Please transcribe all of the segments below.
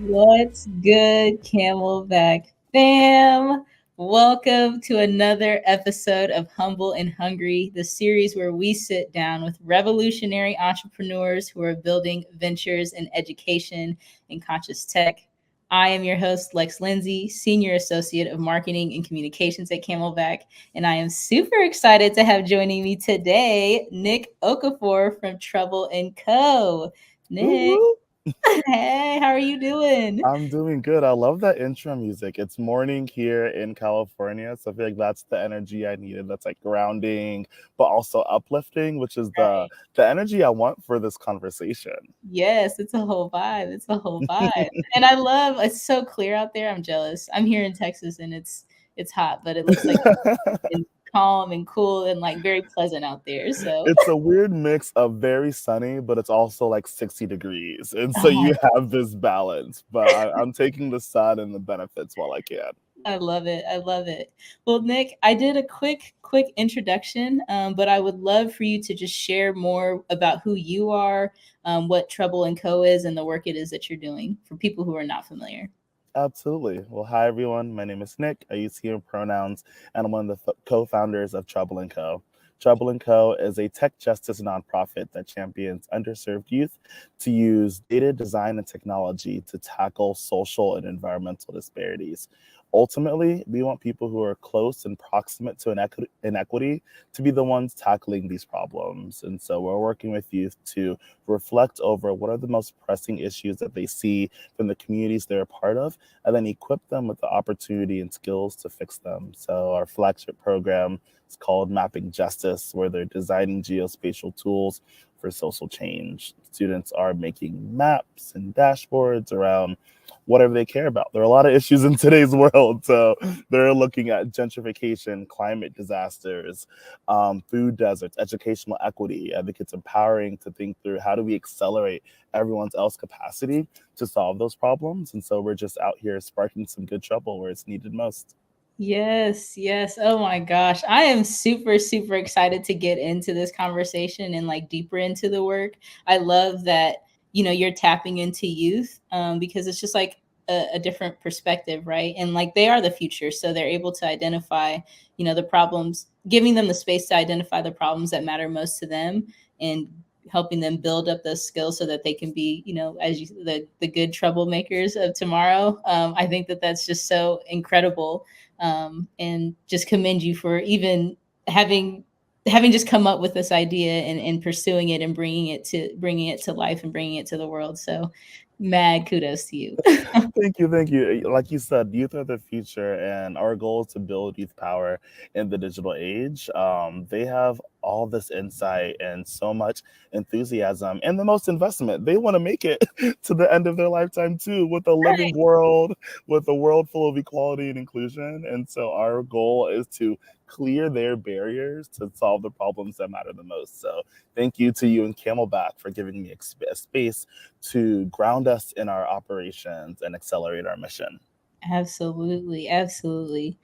What's good, Camelback fam? Welcome to another episode of Humble and Hungry, the series where we sit down with revolutionary entrepreneurs who are building ventures in education and conscious tech. I am your host, Lex Lindsay, Senior Associate of Marketing and Communications at Camelback, and I am super excited to have joining me today Nick Okafor from Trouble&Co. Nick, Woo-woo. hey, how are you doing? I'm doing good. I love that intro music. It's morning here in California, so I feel like that's the energy I needed. That's like grounding, but also uplifting, which is Right. the energy I want for this conversation. Yes, it's a whole vibe. It's a whole vibe. And I love it's so clear out there. I'm jealous. I'm here in Texas and it's hot, but it looks like it's calm and cool and like very pleasant out there. So It's a weird mix of very sunny, but it's also like 60 degrees. And so oh, you have this balance, but I'm taking the sun and the benefits while I can. I love it. I love it. Well, Nick, I did a quick introduction, but I would love for you to just share more about who you are, what Trouble&Co is, and the work it is that you're doing for people who are not familiar. Absolutely. Well, hi everyone. My name is Nick. I use he him pronouns, and I'm one of the co-founders of Trouble&Co. Trouble&Co is a tech justice nonprofit that champions underserved youth to use data, design, and technology to tackle social and environmental disparities. Ultimately, we want people who are close and proximate to inequity to be the ones tackling these problems. And so we're working with youth to reflect over what are the most pressing issues that they see from the communities they're a part of, and then equip them with the opportunity and skills to fix them. So our flagship program is called Mapping Justice, where they're designing geospatial tools for social change. Students are making maps and dashboards around whatever they care about. There are a lot of issues in today's world. So they're looking at gentrification, climate disasters, food deserts, educational equity. I think it's empowering to think through how do we accelerate everyone's else capacity to solve those problems. And so we're just out here sparking some good trouble where it's needed most. Yes, yes. Oh my gosh. I am super excited to get into this conversation and like deeper into the work. I love that, you're tapping into youth because it's just like a different perspective, right? And like they are the future. So they're able to identify, the problems, giving them the space to identify the problems that matter most to them and helping them build up those skills so that they can be, the good troublemakers of tomorrow. I think that that's just so incredible, and just commend you for even having just come up with this idea and pursuing it and bringing it to life and bringing it to the world. So mad kudos to you. Thank you, thank you. Like you said, youth are the future, and our goal is to build youth power in the digital age. They have all this insight and so much enthusiasm, and the most investment. They want to make it to the end of their lifetime too, with a living world, with a world full of equality and inclusion. And so, our goal is to clear their barriers to solve the problems that matter the most. So, thank you to you and Camelback for giving me a space to ground us in our operations and accelerate our mission. Absolutely, absolutely.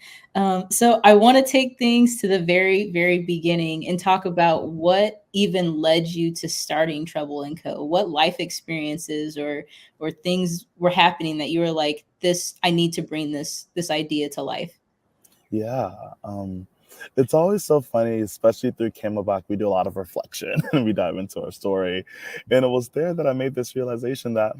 So I want to take things to the very beginning and talk about what even led you to starting Trouble&Co. What life experiences or things were happening that you were like, this, I need to bring this idea to life. Yeah. It's always so funny, especially through Camelback. We do a lot of reflection and we dive into our story. And it was there that I made this realization that,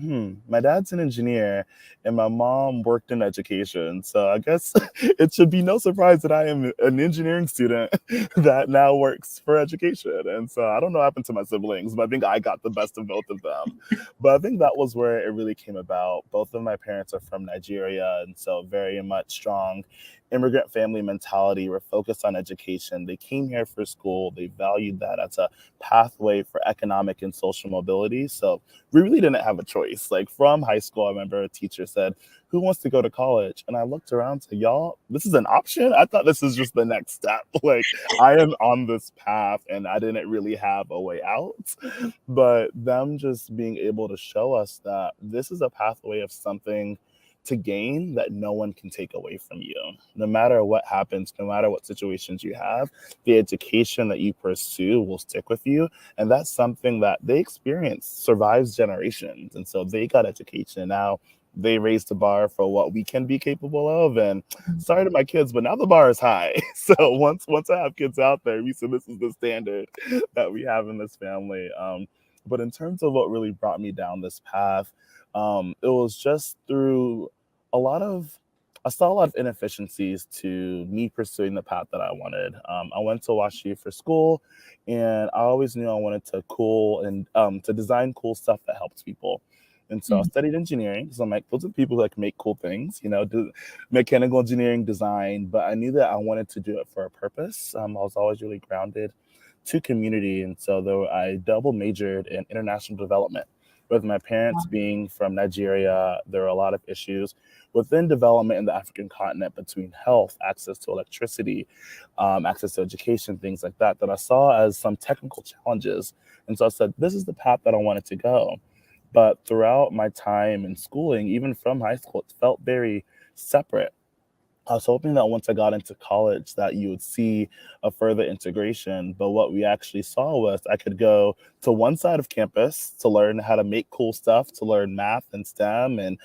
my dad's an engineer and my mom worked in education. So I guess it should be no surprise that I am an engineering student that now works for education. And so I don't know what happened to my siblings, but I think I got the best of both of them. But I think that was where it really came about. Both of my parents are from Nigeria, and so very much strong immigrant family mentality. We're focused on education. They came here for school. They valued that as a pathway for economic and social mobility. So we really didn't have a choice. Like from high school, I remember a teacher said, "Who wants to go to college?" And I looked around and said, "Y'all, this is an option? I thought this is just the next step." Like I am on this path and I didn't really have a way out. But them just being able to show us that this is a pathway of something to gain that no one can take away from you. No matter what happens, no matter what situations you have, the education that you pursue will stick with you. And that's something that they experience survives generations. And so they got education. Now they raised the bar for what we can be capable of. And sorry to my kids, but now the bar is high. So once I have kids out there, we said this is the standard that we have in this family. But in terms of what really brought me down this path, it was just through a lot of I saw a lot of inefficiencies to me pursuing the path that I wanted. I went to WashU for school, and I always knew I wanted to cool and to design cool stuff that helps people. And so I Mhm. studied engineering because I'm like, those are people that can make cool things, do mechanical engineering design. But I knew that I wanted to do it for a purpose. I was always really grounded to community. And so though I double majored in international development. With my parents being from Nigeria, there are a lot of issues within development in the African continent between health, access to electricity, access to education, things like that, that I saw as some technical challenges. And so I said, this is the path that I wanted to go. But throughout my time in schooling, even from high school, it felt very separate. I was hoping that once I got into college that you would see a further integration, but what we actually saw was I could go to one side of campus to learn how to make cool stuff, to learn math and STEM and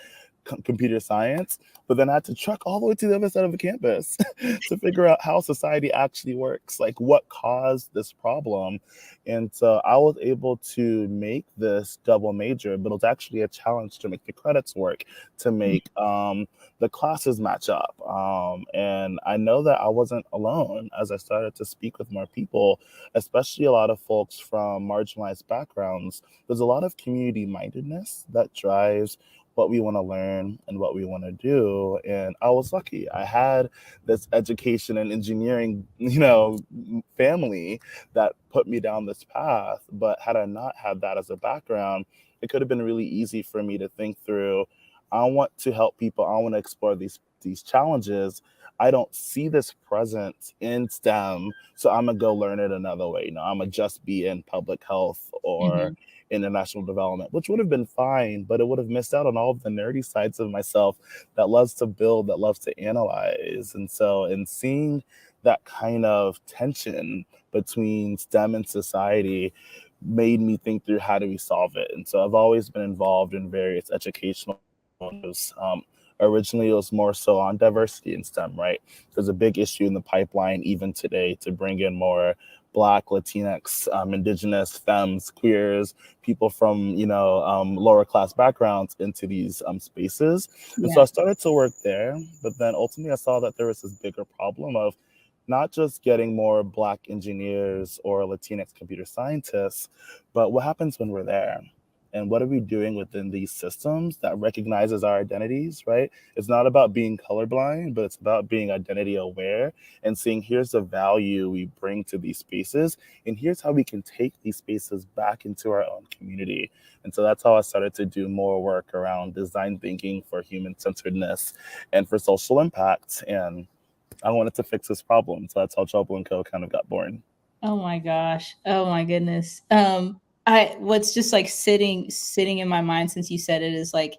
computer science, but then I had to truck all the way to the other side of the campus to figure out how society actually works, like what caused this problem. And so I was able to make this double major, but it was actually a challenge to make the credits work, to make the classes match up. And I know that I wasn't alone as I started to speak with more people, especially a lot of folks from marginalized backgrounds. There's a lot of community mindedness that drives what we want to learn and what we want to do. And I was lucky. I had this education and engineering, family that put me down this path. But had I not had that as a background, it could have been really easy for me to think through, I want to help people. I want to explore these challenges. I don't see this present in STEM, so I'm gonna go learn it another way. I'm gonna just be in public health or Mhm. international development, which would have been fine, but it would have missed out on all of the nerdy sides of myself that loves to build, that loves to analyze. And so, in seeing that kind of tension between STEM and society, made me think through how do we solve it. And so I've always been involved in various educational initiatives. Originally, it was more so on diversity in STEM, right? There's a big issue in the pipeline even today to bring in more Black, Latinx, Indigenous, femmes, queers, people from lower class backgrounds into these spaces. And so Yeah. I started to work there, but then ultimately I saw that there was this bigger problem of not just getting more Black engineers or Latinx computer scientists, but what happens when we're there? And what are we doing within these systems that recognizes our identities, right? It's not about being colorblind, but it's about being identity aware and seeing here's the value we bring to these spaces, and here's how we can take these spaces back into our own community. And so that's how I started to do more work around design thinking for human centeredness and for social impact. And I wanted to fix this problem. So that's how Trouble&Co kind of got born. Oh my gosh. Oh my goodness. I what's just like sitting in my mind since you said it is like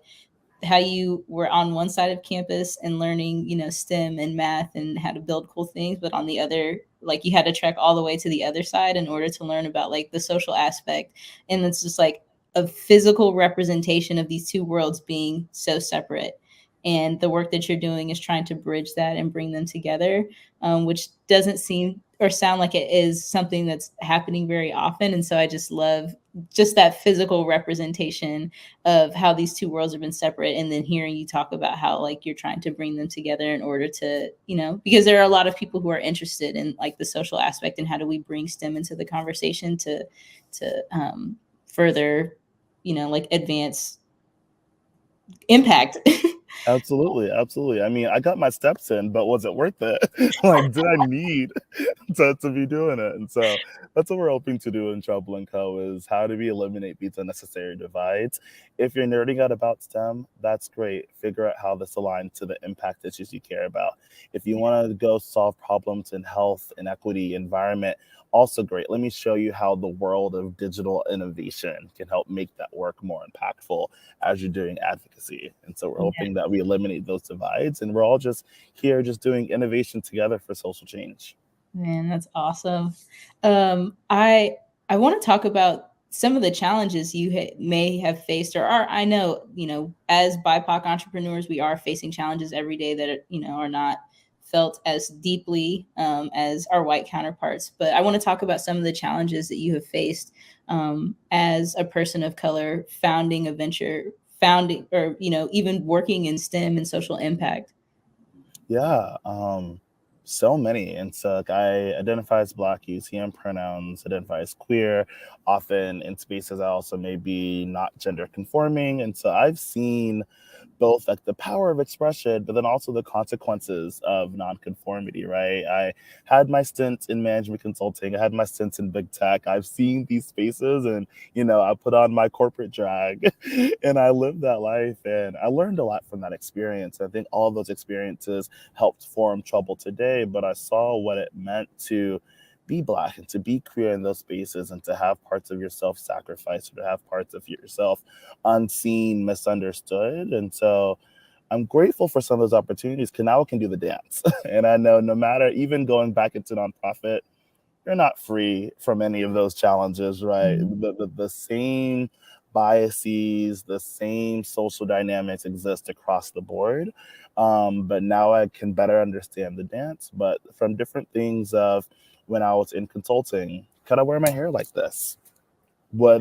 how you were on one side of campus and learning, STEM and math and how to build cool things, but on the other, like you had to trek all the way to the other side in order to learn about like the social aspect. And it's just like a physical representation of these two worlds being so separate. And the work that you're doing is trying to bridge that and bring them together, which doesn't seem or sound like it is something that's happening very often. And so I just love just that physical representation of how these two worlds have been separate, and then hearing you talk about how like you're trying to bring them together in order to, because there are a lot of people who are interested in like the social aspect and how do we bring STEM into the conversation to further, like advance impact. Absolutely, absolutely. I mean, I got my steps in, but was it worth it? Like, did I need to be doing it? And so that's what we're hoping to do in Trouble&Co is how do we eliminate these unnecessary divides? If you're nerding out about STEM, that's great. Figure out how this aligns to the impact issues you care about. If you want to go solve problems in health, inequity, environment, also great. Let me show you how the world of digital innovation can help make that work more impactful as you're doing advocacy. And so we're Yeah, hoping that we eliminate those divides and we're all just here just doing innovation together for social change. man, that's awesome. I want to talk about some of the challenges you may have faced, or are, I know, as BIPOC entrepreneurs, we are facing challenges every day that, are not felt as deeply as our white counterparts. But I want to talk about some of the challenges that you have faced as a person of color, founding a venture, founding, or, even working in STEM and social impact. Yeah, so many. And so like, I identify as Black, use he, him pronouns, identify as queer, often in spaces I also may be not gender conforming. And so I've seen both like the power of expression, but then also the consequences of nonconformity, right? I had my stints in management consulting, I had my stints in big tech. I've seen these spaces and, I put on my corporate drag and I lived that life and I learned a lot from that experience. I think all of those experiences helped form Trouble today, but I saw what it meant to be Black and to be queer in those spaces and to have parts of yourself sacrificed or to have parts of yourself unseen, misunderstood. And so I'm grateful for some of those opportunities because now I can do the dance. And I know no matter, even going back into nonprofit, you're not free from any of those challenges, right? Mhm. The same biases, the same social dynamics exist across the board. But now I can better understand the dance, but from different things of when I was in consulting, could I wear my hair like this?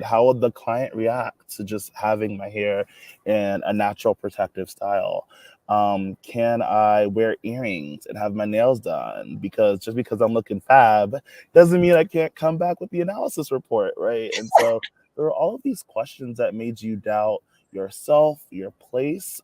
How would the client react to just having my hair in a natural protective style? Can I wear earrings and have my nails done? Because just because I'm looking fab doesn't mean I can't come back with the analysis report, right? And so there are all of these questions that made you doubt yourself, your place.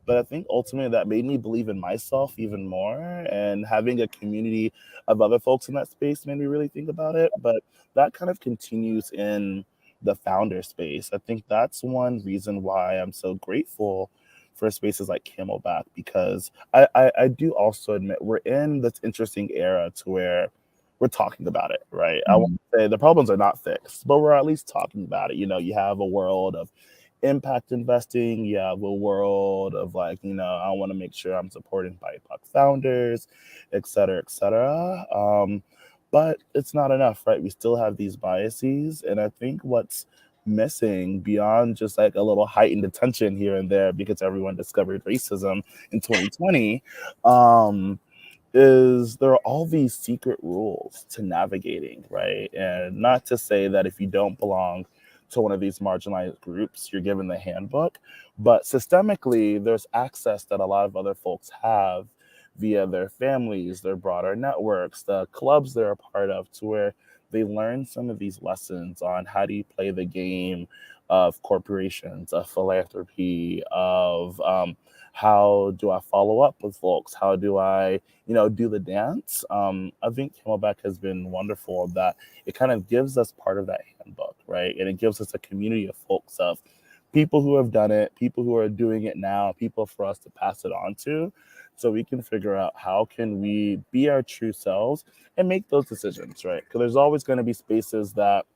But I think ultimately that made me believe in myself even more. And having a community of other folks in that space made me really think about it. But that kind of continues in the founder space. I think that's one reason why I'm so grateful for spaces like Camelback, because I do also admit we're in this interesting era to where we're talking about it, right? I won't Mhm. say the problems are not fixed, but we're at least talking about it. You have a world of impact investing. You have a world of like, I want to make sure I'm supporting BIPOC founders, et cetera, et cetera. But it's not enough, right? We still have these biases. And I think what's missing beyond just like a little heightened attention here and there because everyone discovered racism in 2020, is there are all these secret rules to navigating, right? And not to say that if you don't belong to one of these marginalized groups, you're given the handbook, but systemically, there's access that a lot of other folks have via their families, their broader networks, the clubs they're a part of, to where they learn some of these lessons on how do you play the game of corporations, of philanthropy, of how do I follow up with folks? How do I, do the dance? I think Camelback has been wonderful that it kind of gives us part of that handbook, right? And it gives us a community of folks of people who have done it, people who are doing it now, people for us to pass it on to, so we can figure out how can we be our true selves and make those decisions, right? Because there's always going to be spaces that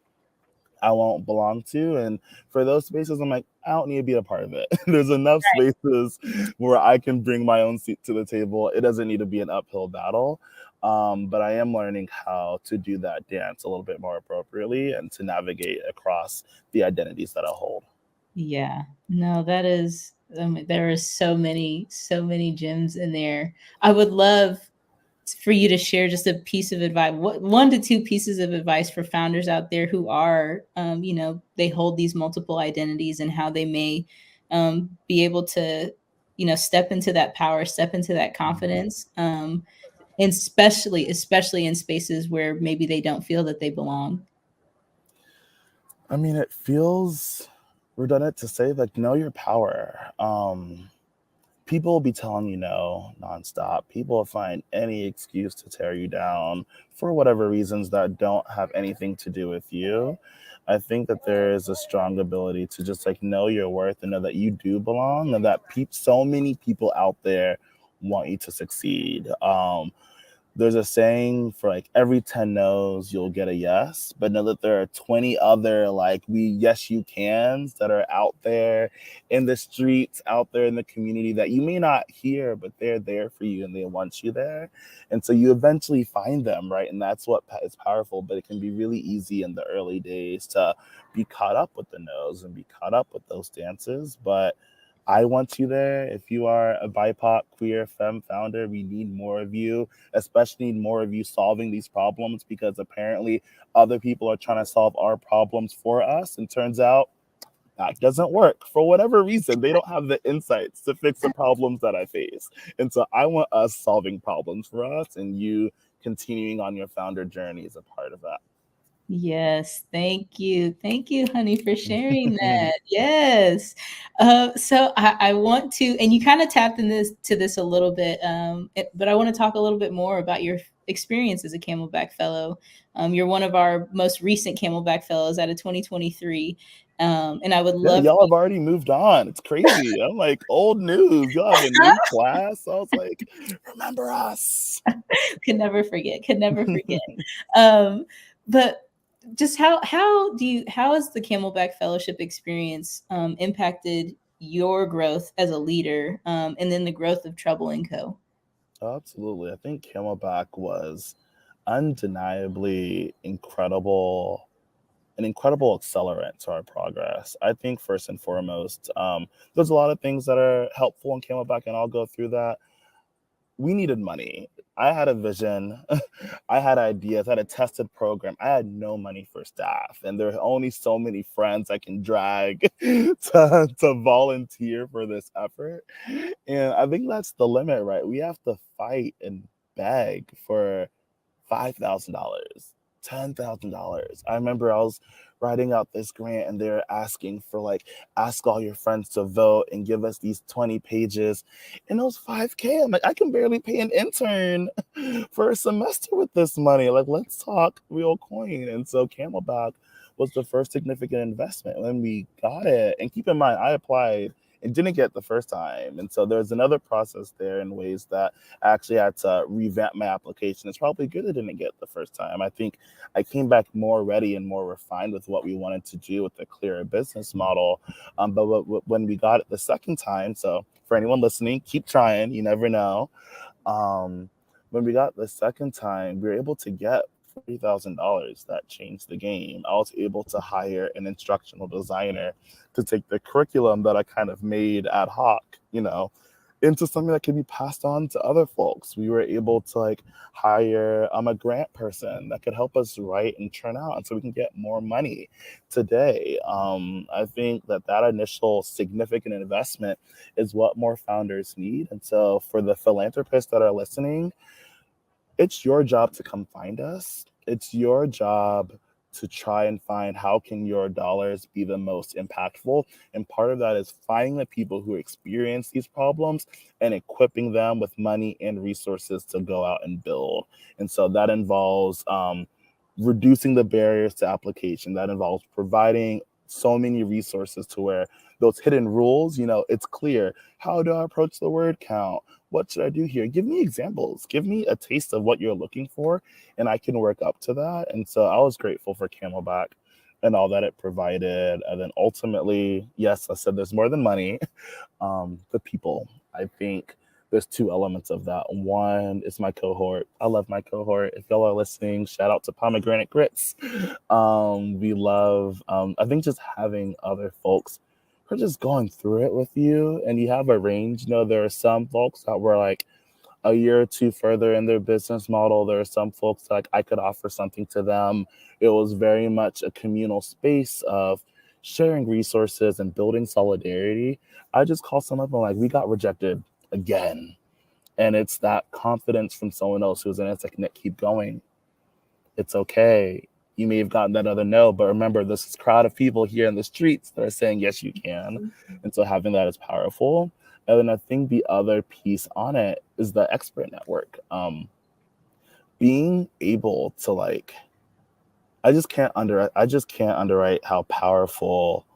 I won't belong to. And for those spaces, I'm like, I don't need to be a part of it. There's enough spaces where I can bring my own seat to the table. It doesn't need to be an uphill battle. But I am learning how to do that dance a little bit more appropriately and to navigate across the identities that I hold. Yeah, no, that is, there are so many gems in there. I would love for you to share just a piece of advice, one to two pieces of advice for founders out there who are, they hold these multiple identities, and how they may be able to, step into that power, step into that confidence, and especially in spaces where maybe they don't feel that they belong. I mean, it feels redundant to say, like, know your power. People will be telling you no nonstop. People will find any excuse to tear you down for whatever reasons that don't have anything to do with you. I think that there is a strong ability to just like know your worth and know that you do belong and that so many people out there want you to succeed. there's a saying for like every 10 no's you'll get a yes, but know that there are 20 other like we yes you cans that are out there in the streets, out there in the community that you may not hear, but they're there for you and they want you there. And so you eventually find them, right? And that's what is powerful. But it can be really easy in the early days to be caught up with the no's and be caught up with those dances. But I want you there. If you are a BIPOC queer femme founder, we need more of you, especially need more of you solving these problems, because apparently other people are trying to solve our problems for us. And turns out that doesn't work for whatever reason. They don't have the insights to fix the problems that I face. And so I want us solving problems for us, and you continuing on your founder journey is a part of that. Yes, thank you. Thank you, honey, for sharing that. Yes. So I want to, and you kind of tapped in this to this a little bit, but I want to talk a little bit more about your experience as a Camelback Fellow. You're one of our most recent Camelback Fellows out of 2023. And I would Yeah, love y'all for have already moved on. It's crazy. I'm like, old news. Y'all have a new class. I was like, remember us. could never forget, could never forget. Um, but just how has the Camelback Fellowship experience impacted your growth as a leader, and then the growth of Trubel&Co? Absolutely. I think Camelback was undeniably incredible, an incredible accelerant to our progress. I think first and foremost, there's a lot of things that are helpful in Camelback, and I'll go through that. We needed money. I had a vision. I had ideas. I had a tested program. I had no money for staff, and there are only so many friends I can drag to volunteer for this effort. And I think that's the limit, right? We have to fight and beg for $5,000, $10,000. I remember I was writing out this grant and they're asking for like, ask all your friends to vote and give us these 20 pages. And it was 5K. I'm like, I can barely pay an intern for a semester with this money. Like, let's talk real coin. And so Camelback was the first significant investment when we got it. And keep in mind, I applied and didn't get the first time. And so there's another process there in ways that I actually had to revamp my application. It's probably good I didn't get the first time. I think I came back more ready and more refined with what we wanted to do with a clearer business model. But when we got it the second time, so for anyone listening, keep trying. You never know. Um, when we got the second time, we were able to get $40,000. That changed the game. I was able to hire an instructional designer to take the curriculum that I kind of made ad hoc, into something that could be passed on to other folks. We were able to like hire a grant person that could help us write and churn out, and so we can get more money today. I think that initial significant investment is what more founders need. And so for the philanthropists that are listening, it's your job to come find us. It's your job to try and find how can your dollars be the most impactful. And part of that is finding the people who experience these problems and equipping them with money and resources to go out and build. And so that involves reducing the barriers to application. That involves providing so many resources to where those hidden rules, it's clear. How do I approach the word count? What should I do here? Give me examples. Give me a taste of what you're looking for, and I can work up to that. And so I was grateful for Camelback and all that it provided. And then ultimately, yes, I said there's more than money. The people. I think there's two elements of that. One is my cohort. I love my cohort. If y'all are listening, shout out to Pomegranate Grits. We love, I think just having other folks who are just going through it with you, and you have a range. There are some folks that were like a year or two further in their business model. There are some folks that, like, I could offer something to them. It was very much a communal space of sharing resources and building solidarity. I just call someone up and like, we got rejected again. And it's that confidence from someone else who's in it. It's like, Nick, keep going. It's okay. You may have gotten that other no, but remember, this is a crowd of people here in the streets that are saying, yes, you can. And so having that is powerful. And then I think the other piece on it is the expert network. Being able to like, I just can't underwrite how powerful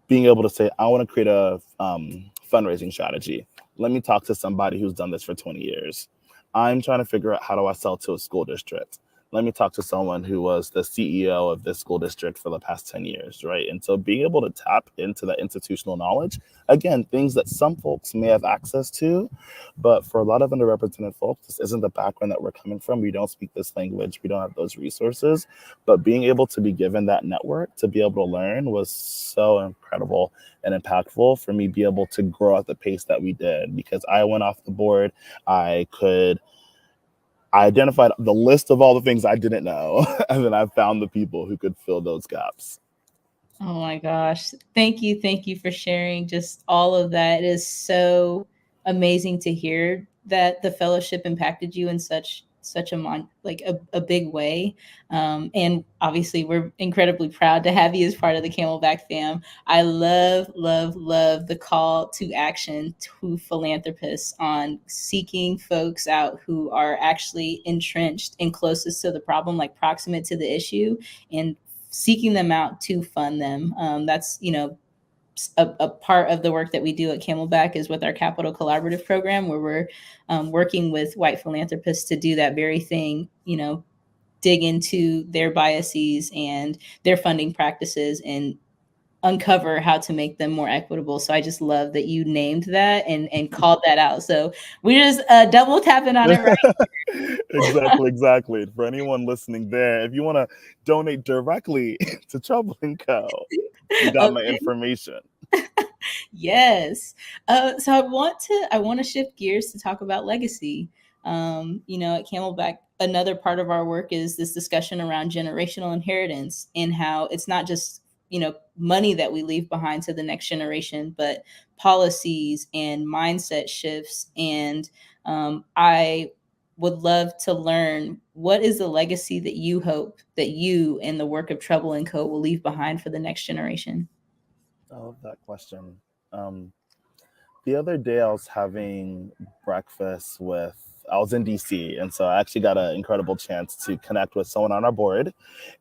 being able to say, I want to create a fundraising strategy. Let me talk to somebody who's done this for 20 years. I'm trying to figure out how do I sell to a school district. Let me talk to someone who was the CEO of this school district for the past 10 years, right? And so being able to tap into that institutional knowledge, again, things that some folks may have access to, but for a lot of underrepresented folks, this isn't the background that we're coming from. We don't speak this language, we don't have those resources. But being able to be given that network to be able to learn was so incredible and impactful for me be able to grow at the pace that we did, because I went off the board. I identified the list of all the things I didn't know, and then I found the people who could fill those gaps. Oh my gosh. Thank you. Thank you for sharing just all of that. It is so amazing to hear that the fellowship impacted you in such a a big way. And obviously we're incredibly proud to have you as part of the Camelback fam. I love, love, love the call to action to philanthropists on seeking folks out who are actually entrenched and closest to the problem, like proximate to the issue, and seeking them out to fund them. That's, a part of the work that we do at Camelback is with our Capital Collaborative program, where we're working with white philanthropists to do that very thing, dig into their biases and their funding practices and uncover how to make them more equitable. So I just love that you named that and called that out. So we're just double tapping on it right. Exactly. For anyone listening there, if you want to donate directly to Trubel&Co, you got my Okay. information. Yes. So I want to shift gears to talk about legacy. At Camelback, another part of our work is this discussion around generational inheritance and how it's not just money that we leave behind to the next generation, but policies and mindset shifts. And I would love to learn, what is the legacy that you hope that you and the work of Trubel&Co will leave behind for the next generation? I love that question. Um, the other day, I was having breakfast with, I was in DC, and so I actually got an incredible chance to connect with someone on our board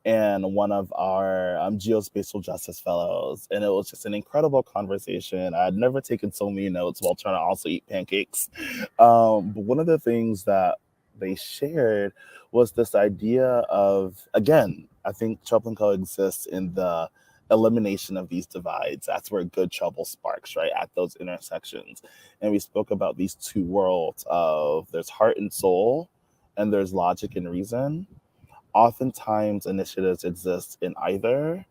and one of our geospatial justice fellows. And it was just an incredible conversation. I had never taken so many notes while trying to also eat pancakes. But one of the things that they shared was this idea of, again, I think Trubel&Co exists in the elimination of these divides. That's where good trouble sparks, right? At those intersections. And we spoke about these two worlds of there's heart and soul and there's logic and reason. Oftentimes initiatives exist in either,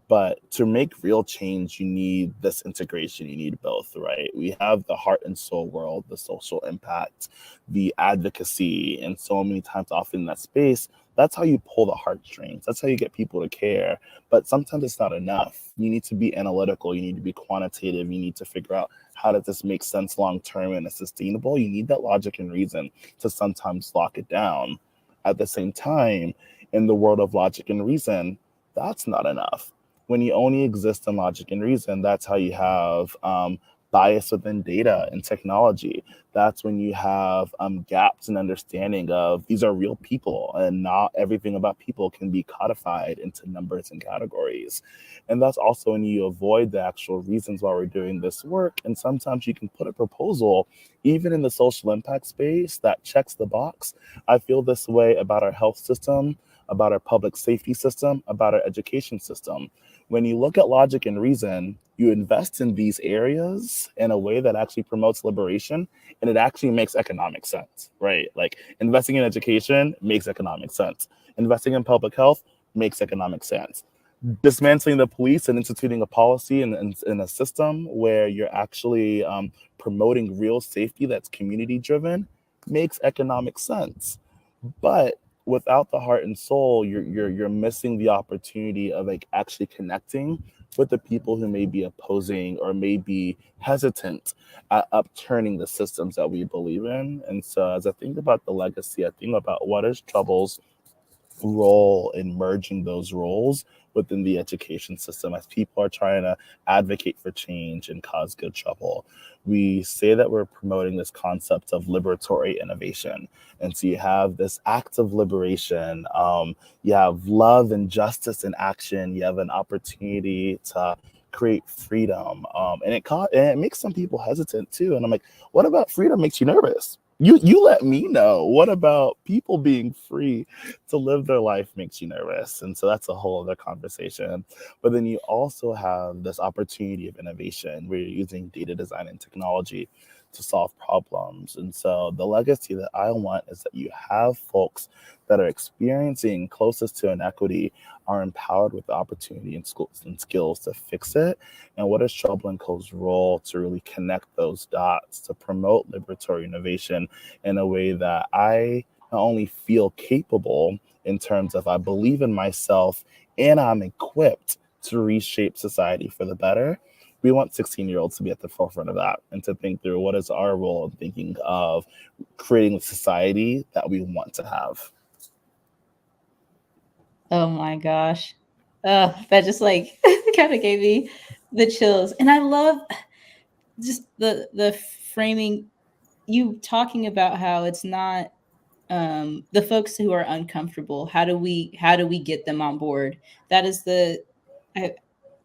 but to make real change, you need this integration. You need both, right? We have the heart and soul world, the social impact, the advocacy, and so many times often in that space, that's how you pull the heartstrings. That's how you get people to care. But sometimes it's not enough. You need to be analytical. You need to be quantitative. You need to figure out how does this make sense long term and is sustainable. You need that logic and reason to sometimes lock it down. At the same time, in the world of logic and reason, that's not enough. When you only exist in logic and reason, that's how you have bias within data and technology. That's when you have gaps in understanding of these are real people, and not everything about people can be codified into numbers and categories. And that's also when you avoid the actual reasons why we're doing this work. And sometimes you can put a proposal, even in the social impact space, that checks the box. I feel this way about our health system, about our public safety system, about our education system. When you look at logic and reason, you invest in these areas in a way that actually promotes liberation, and it actually makes economic sense, right? Like investing in education makes economic sense. Investing in public health makes economic sense. Dismantling the police and instituting a policy in a system where you're actually promoting real safety that's community driven makes economic sense. But without the heart and soul, you're missing the opportunity of like actually connecting with the people who may be opposing or may be hesitant at upturning the systems that we believe in. And so as I think about the legacy, I think about what is Trouble's role in merging those roles within the education system as people are trying to advocate for change and cause good trouble. We say that we're promoting this concept of liberatory innovation. And so you have this act of liberation, you have love and justice in action, you have an opportunity to create freedom. And it makes some people hesitant too. And I'm like, what about freedom makes you nervous? You let me know. What about people being free to live their life makes you nervous? And so that's a whole other conversation. But then you also have this opportunity of innovation where you're using data design and technology to solve problems. And so the legacy that I want is that you have folks that are experiencing closest to inequity are empowered with the opportunity and schools and skills to fix it. And what is Trouble&Co's role to really connect those dots to promote liberatory innovation in a way that I not only feel capable in terms of I believe in myself and I'm equipped to reshape society for the better. We want 16-year-olds to be at the forefront of that and to think through what is our role in thinking of creating a society that we want to have. Oh my gosh. That just like kind of gave me the chills. And I love just the framing, you talking about how it's not the folks who are uncomfortable, how do we get them on board? That is the I,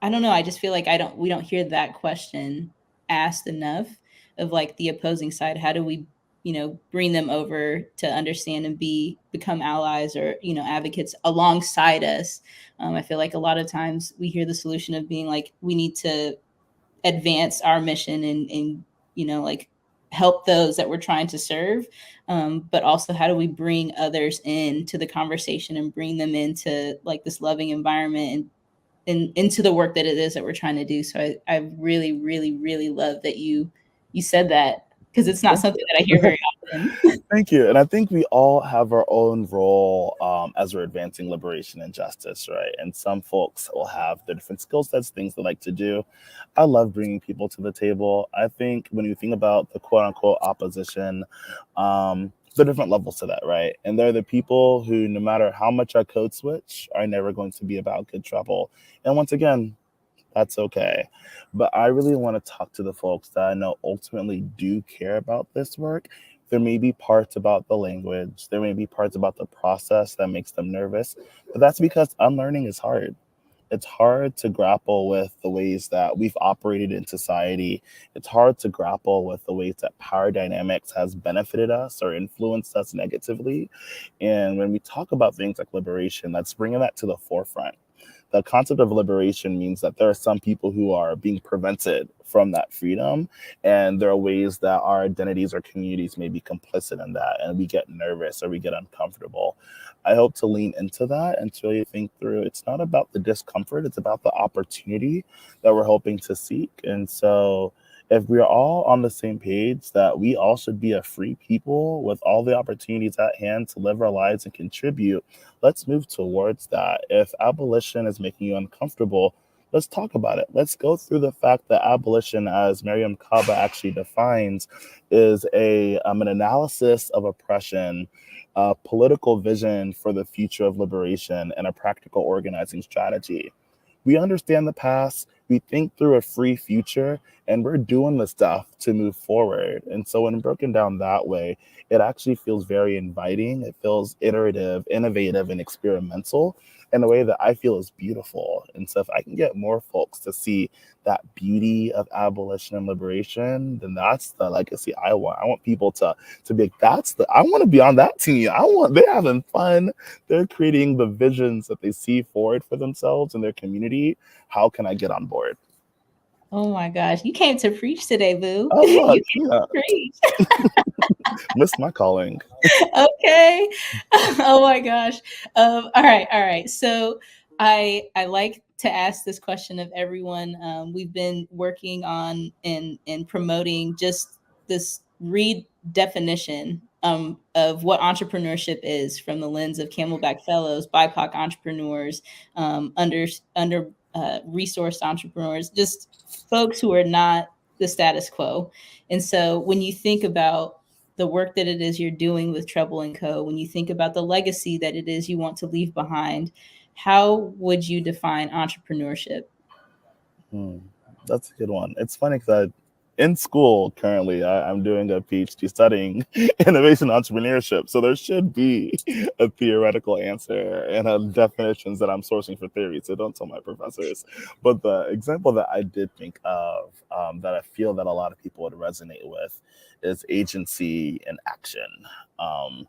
I don't know, I just feel like we don't hear that question asked enough, of like the opposing side. How do we, bring them over to understand and become allies, or advocates alongside us? I feel like a lot of times we hear the solution of being like, we need to advance our mission, and like help those that we're trying to serve, but also how do we bring others into the conversation and bring them into like this loving environment, and into the work that it is that we're trying to do. So I really, really, really love that you said that, because it's not Thank something that I hear you. very often. Thank you. And I think we all have our own role as we're advancing liberation and justice, right? And some folks will have their different skill sets, things they like to do. I love bringing people to the table. I think when you think about the quote unquote opposition, there are different levels to that, right? And they're the people who, no matter how much I code switch, are never going to be about good trouble. And once again, that's okay. But I really want to talk to the folks that I know ultimately do care about this work. There may be parts about the language, there may be parts about the process that makes them nervous, but that's because unlearning is hard. It's hard to grapple with the ways that we've operated in society. It's hard to grapple with the ways that power dynamics has benefited us or influenced us negatively. And when we talk about things like liberation, that's bringing that to the forefront. The concept of liberation means that there are some people who are being prevented from that freedom, and there are ways that our identities or communities may be complicit in that, and we get nervous or we get uncomfortable. I hope to lean into that and to really think through it's not about the discomfort, it's about the opportunity that we're hoping to seek. And so if we're all on the same page that we all should be a free people with all the opportunities at hand to live our lives and contribute, let's move towards that. If abolition is making you uncomfortable, let's talk about it. Let's go through the fact that abolition, as Miriam Kaba actually defines, is an analysis of oppression, a political vision for the future of liberation, and a practical organizing strategy. We understand the past, we think through a free future, and we're doing the stuff to move forward. And so when broken down that way, it actually feels very inviting. It feels iterative, innovative, and experimental in a way that I feel is beautiful. And so if I can get more folks to see that beauty of abolition and liberation, then that's the legacy I want. I want people to be like, I want to be on that team. They're having fun. They're creating the visions that they see forward for themselves and their community. How can I get on board? Oh my gosh, you came to preach today, boo. Oh, You look, came yeah, to preach. missed my calling. Okay. Oh my gosh. All right, all right. So I like to ask this question of everyone. We've been working on and promoting just this redefinition of what entrepreneurship is, from the lens of Camelback Fellows, BIPOC entrepreneurs, under resourced entrepreneurs, just folks who are not the status quo. And so when you think about the work that it is you're doing with Trouble&Co, when you think about the legacy that it is you want to leave behind, how would you define entrepreneurship? Hmm, that's a good one. It's funny because in school currently, I'm doing a PhD studying innovation entrepreneurship. So there should be a theoretical answer and definitions that I'm sourcing for theory. So don't tell my professors. But the example that I did think of that I feel that a lot of people would resonate with is agency and reflection. Um,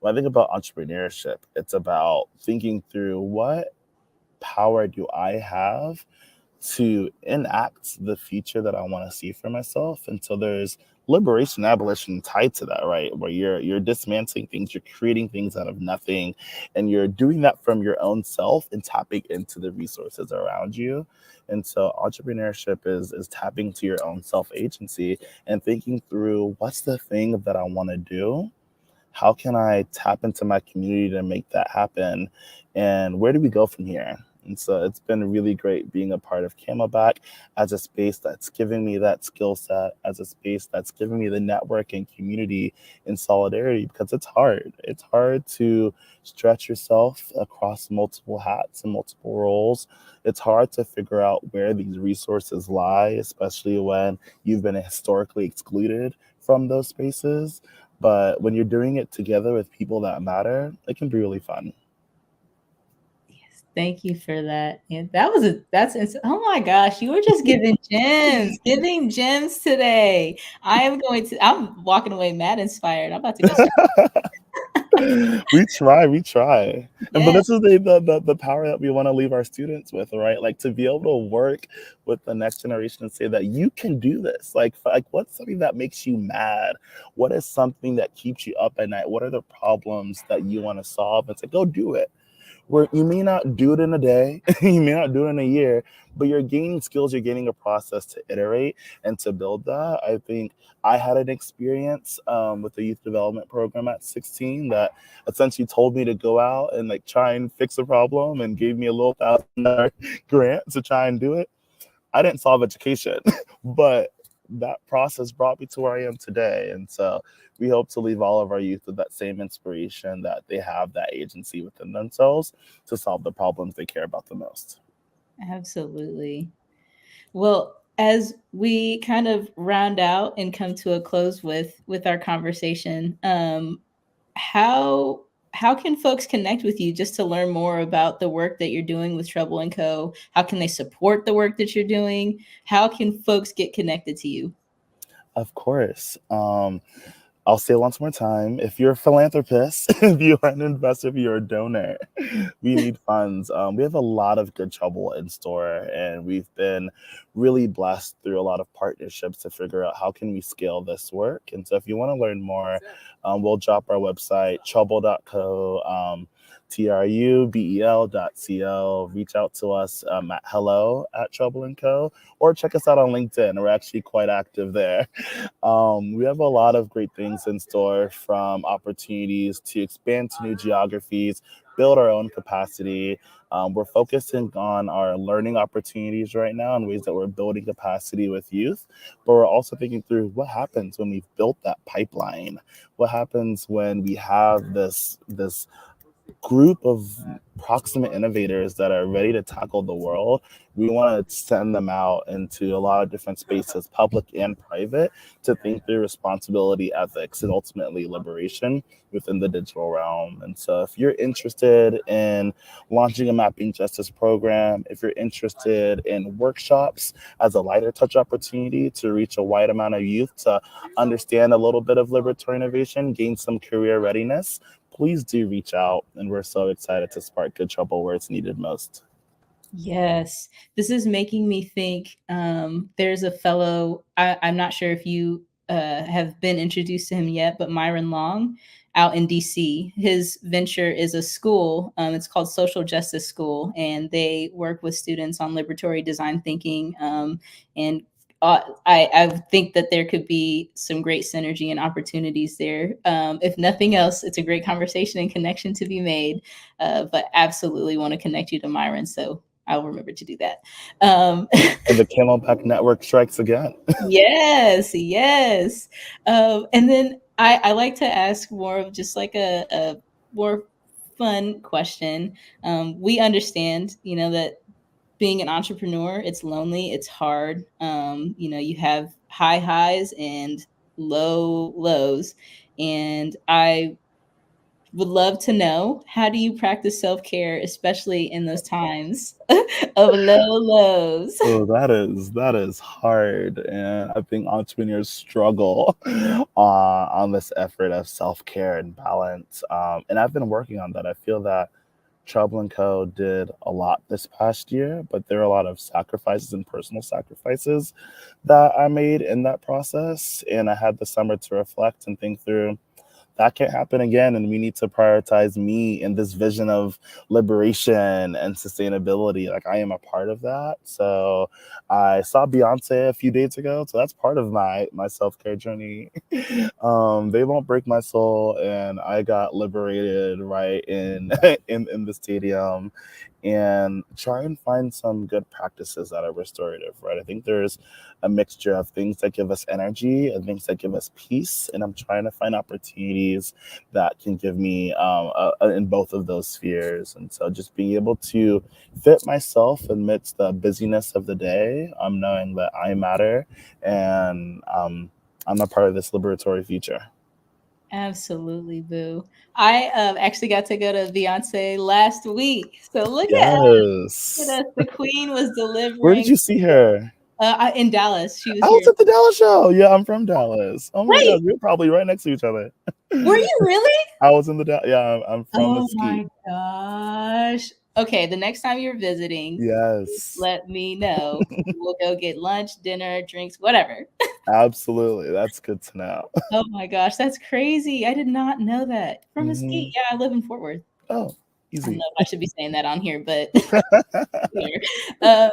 when I think about entrepreneurship, it's about thinking through what power do I have to enact the future that I want to see for myself. And so there's liberation, abolition tied to that, right? Where you're dismantling things, you're creating things out of nothing, and you're doing that from your own self and tapping into the resources around you. And so entrepreneurship is tapping to your own self agency and thinking through what's the thing that I want to do, how can I tap into my community to make that happen? And where do we go from here? And so it's been really great being a part of Camelback as a space that's giving me that skill set, as a space that's giving me the network and community and solidarity, because it's hard. It's hard to stretch yourself across multiple hats and multiple roles. It's hard to figure out where these resources lie, especially when you've been historically excluded from those spaces. But when you're doing it together with people that matter, it can be really fun. Yes, thank you for that. Yeah, oh my gosh, you were just giving gems today. I'm walking away mad inspired. I'm about to go start. We try. And but Yeah. this is the power that we want to leave our students with, right? Like to be able to work with the next generation and say that you can do this. Like what's something that makes you mad? What is something that keeps you up at night? What are the problems that you want to solve? And say, go do it. Where you may not do it in a day, you may not do it in a year, but you're gaining skills, you're gaining a process to iterate and to build that. I think I had an experience with the youth development program at 16 that essentially told me to go out and like try and fix a problem and gave me a little $1,000 grant to try and do it. I didn't solve education, but that process brought me to where I am today. And so we hope to leave all of our youth with that same inspiration that they have that agency within themselves to solve the problems they care about the most. Absolutely. Well, as we kind of round out and come to a close with our conversation, how how can folks connect with you just to learn more about the work that you're doing with Trubel&Co? How can they support the work that you're doing? How can folks get connected to you? Of course. I'll say it once more time. If you're a philanthropist, if you're an investor, if you're a donor, we need funds. We have a lot of good trouble in store, and we've been really blessed through a lot of partnerships to figure out how can we scale this work. And so if you want to learn more, we'll drop our website, trubel&co, trubel.co. Reach out to us at hello@trubel&co, or check us out on LinkedIn. We're actually quite active there. We have a lot of great things in store, from opportunities to expand to new geographies, build our own capacity. We're focusing on our learning opportunities right now and ways that we're building capacity with youth, but we're also thinking through what happens when we've built that pipeline. What happens when we have this group of proximate innovators that are ready to tackle the world. We want to send them out into a lot of different spaces, public and private, to think through responsibility, ethics, and ultimately liberation within the digital realm. And so if you're interested in launching a mapping justice program, if you're interested in workshops as a lighter touch opportunity to reach a wide amount of youth to understand a little bit of liberatory innovation, gain some career readiness, please do reach out. And we're so excited to spark good trouble where it's needed most. Yes, this is making me think. There's a fellow, I'm not sure if you have been introduced to him yet, but Myron Long out in DC. His venture is a school. It's called Social Justice School, and they work with students on liberatory design thinking. And I think that there could be some great synergy and opportunities there. If nothing else, it's a great conversation and connection to be made. But absolutely want to connect you to Myron. So I'll remember to do that. And the Camelback Network strikes again. Yes, yes. And then I like to ask more of just like a more fun question. We understand, that being an entrepreneur, it's lonely, it's hard. You have high highs and low lows. And I would love to know, how do you practice self-care, especially in those times of low lows? Oh, that is hard, and I think entrepreneurs struggle on this effort of self care and balance. And I've been working on that. I feel that trubel&co did a lot this past year, but there are a lot of sacrifices and personal sacrifices that I made in that process, and I had the summer to reflect and think through that can't happen again, and we need to prioritize me in this vision of liberation and sustainability. Like, I am a part of that. So I saw Beyonce a few days ago, so that's part of my self-care journey. They won't break my soul, and I got liberated right in in the stadium, and try and find some good practices that are restorative, right? I think there's a mixture of things that give us energy and things that give us peace. And I'm trying to find opportunities that can give me in both of those spheres. And so just being able to fit myself amidst the busyness of the day, knowing that I matter, and I'm a part of this liberatory future. Absolutely, boo. I actually got to go to Beyonce last week. So look Yes. at us. The queen was Where did delivering you see her? in Dallas. She was I here. was at the Dallas show. Yeah, I'm from Dallas. Oh my Wait, God, we're probably right next to each other. were you really? I was in the Yeah, I'm from Oh Mesquite. my gosh. Okay, the next time you're visiting, please Yes, let me know. We'll go get lunch, dinner, drinks, whatever. absolutely. That's good to know. Oh my gosh, that's crazy. I did not know that. From Mesquite. Hmm. Yeah, I live in Fort Worth. Oh, I don't easy. know if I should be saying that on here, but here. Um,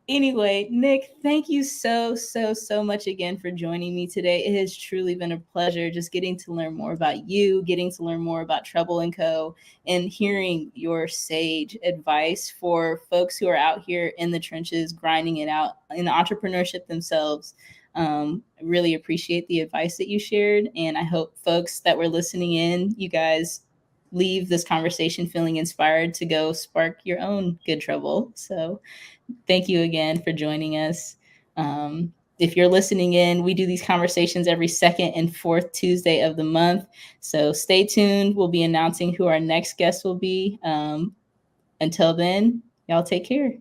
anyway, Nick, thank you so, so, so much again for joining me today. It has truly been a pleasure just getting to learn more about you, getting to learn more about trubel&co, and hearing your sage advice for folks who are out here in the trenches, grinding it out in entrepreneurship themselves. Really appreciate the advice that you shared. And I hope folks that were listening in, you guys leave this conversation feeling inspired to go spark your own good trouble. So thank you again for joining us. If you're listening in, we do these conversations every second and fourth Tuesday of the month. So stay tuned. We'll be announcing who our next guest will be. Until then, y'all take care.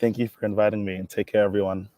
Thank you for inviting me, and take care, everyone.